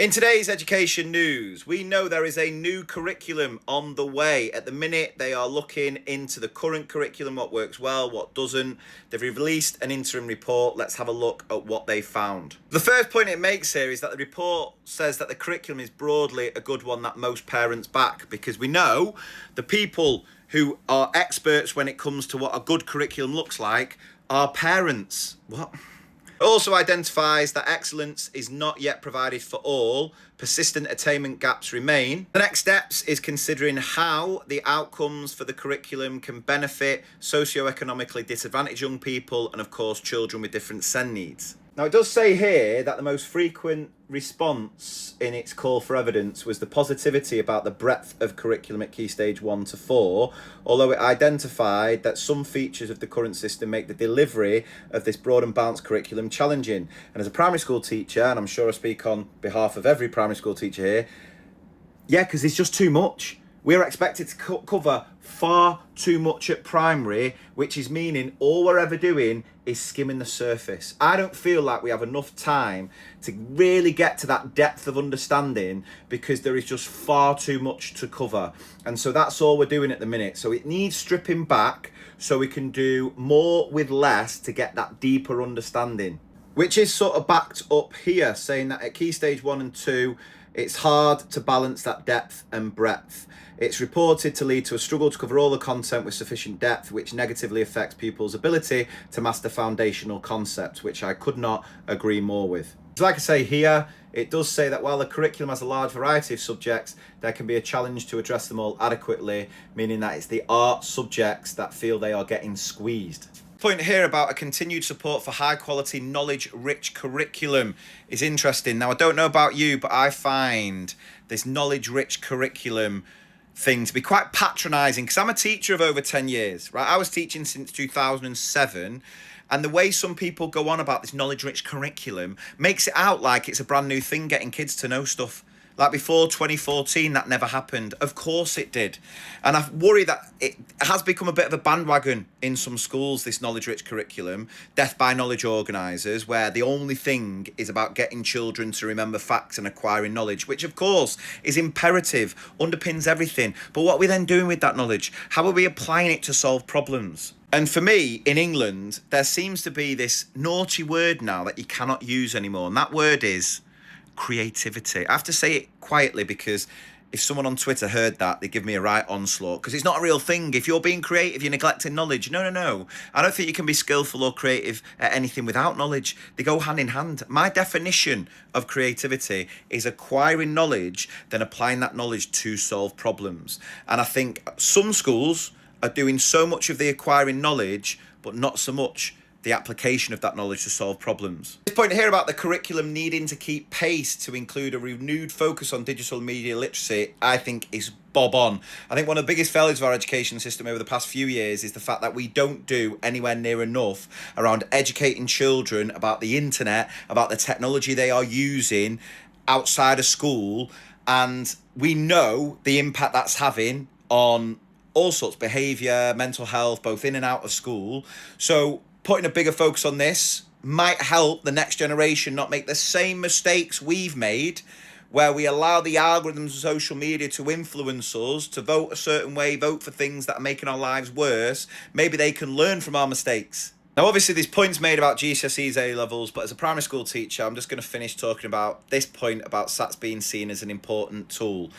In today's education news, we know there is a new curriculum on the way. At the minute, they are looking into the current curriculum, what works well, what doesn't. They've released an interim report. Let's have a look at what they found. The first point it makes here is that the report says that the curriculum is broadly a good one that most parents back, because we know the people who are experts when it comes to what a good curriculum looks like are parents. What? It also identifies that excellence is not yet provided for all. Persistent attainment gaps remain. The next steps is considering how the outcomes for the curriculum can benefit socioeconomically disadvantaged young people and, of course, children with different SEND needs. Now, it does say here that the most frequent response in its call for evidence was the positivity about the breadth of curriculum at Key Stage 1 to 4, although it identified that some features of the current system make the delivery of this broad and balanced curriculum challenging. And as a primary school teacher, and I'm sure I speak on behalf of every primary school teacher here, yeah, because it's just too much. We're expected to cover far too much at primary, which is meaning all we're ever doing is skimming the surface. I don't feel like we have enough time to really get to that depth of understanding because there is just far too much to cover. And so that's all we're doing at the minute. So it needs stripping back so we can do more with less to get that deeper understanding, which is sort of backed up here, saying that at Key Stage 1 and 2, it's hard to balance that depth and breadth. It's reported to lead to a struggle to cover all the content with sufficient depth, which negatively affects pupils' ability to master foundational concepts, which I could not agree more with. So like I say here, it does say that while the curriculum has a large variety of subjects, there can be a challenge to address them all adequately, meaning that it's the art subjects that feel they are getting squeezed. Point here about a continued support for high quality knowledge rich curriculum is interesting. Now, I don't know about you, but I find this knowledge rich curriculum thing to be quite patronizing, because I'm a teacher of over 10 years, right? I was teaching since 2007, and the way some people go on about this knowledge rich curriculum makes it out like it's a brand new thing, getting kids to know stuff. Like before 2014, that never happened. Of course it did. And I worry that it has become a bit of a bandwagon in some schools, this knowledge-rich curriculum, death by knowledge organisers, where the only thing is about getting children to remember facts and acquiring knowledge, which of course is imperative, underpins everything. But what are we then doing with that knowledge? How are we applying it to solve problems? And for me, in England, there seems to be this naughty word now that you cannot use anymore. And that word is creativity. I have to say it quietly because if someone on Twitter heard that, they'd give me a right onslaught, because it's not a real thing. If you're being creative, you're neglecting knowledge. No. I don't think you can be skillful or creative at anything without knowledge. They go hand in hand. My definition of creativity is acquiring knowledge, then applying that knowledge to solve problems. And I think some schools are doing so much of the acquiring knowledge, but not so much the application of that knowledge to solve problems. This point here about the curriculum needing to keep pace to include a renewed focus on digital media literacy, I think is bob on. I think one of the biggest failures of our education system over the past few years is the fact that we don't do anywhere near enough around educating children about the internet, about the technology they are using outside of school, and we know the impact that's having on all sorts of behaviour, mental health, both in and out of school. So putting a bigger focus on this might help the next generation not make the same mistakes we've made, where we allow the algorithms of social media to influence us, to vote a certain way, vote for things that are making our lives worse. Maybe they can learn from our mistakes. Now, obviously, there's points made about GCSEs, A-levels, but as a primary school teacher, I'm just going to finish talking about this point about SATs being seen as an important tool.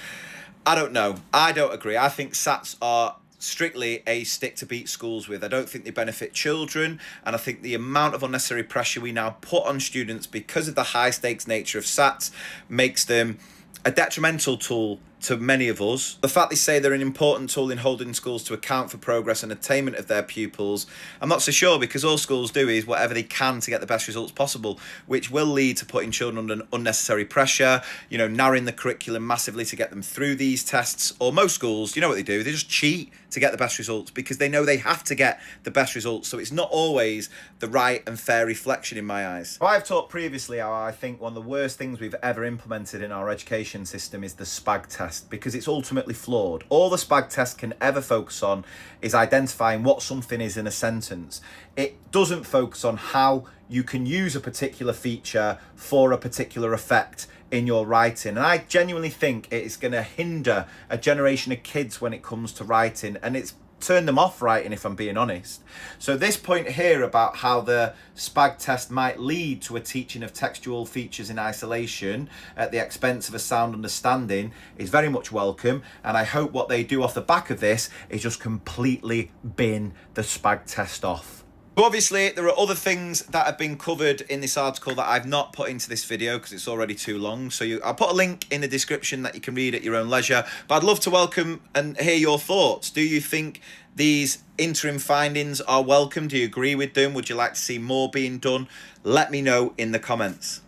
I don't know. I don't agree. I think SATs are strictly a stick to beat schools with. I don't think they benefit children, and I think the amount of unnecessary pressure we now put on students because of the high stakes nature of SATs makes them a detrimental tool to many of us. The fact they say they're an important tool in holding schools to account for progress and attainment of their pupils, I'm not so sure, because all schools do is whatever they can to get the best results possible, which will lead to putting children under unnecessary pressure, narrowing the curriculum massively to get them through these tests. Or most schools, you know what they do? They just cheat to get the best results because they know they have to get the best results. So it's not always the right and fair reflection in my eyes. I've talked previously how I think one of the worst things we've ever implemented in our education system is the SPAG test, because it's ultimately flawed. All the SPAG test can ever focus on is identifying what something is in a sentence. It doesn't focus on how you can use a particular feature for a particular effect in your writing. And I genuinely think it is going to hinder a generation of kids when it comes to writing, and it's turned them off writing, if I'm being honest. So this point here about how the SPAG test might lead to a teaching of textual features in isolation at the expense of a sound understanding is very much welcome, and I hope what they do off the back of this is just completely bin the SPAG test off. Obviously, there are other things that have been covered in this article that I've not put into this video because it's already too long. So I'll put a link in the description that you can read at your own leisure. But I'd love to welcome and hear your thoughts. Do you think these interim findings are welcome? Do you agree with them? Would you like to see more being done? Let me know in the comments.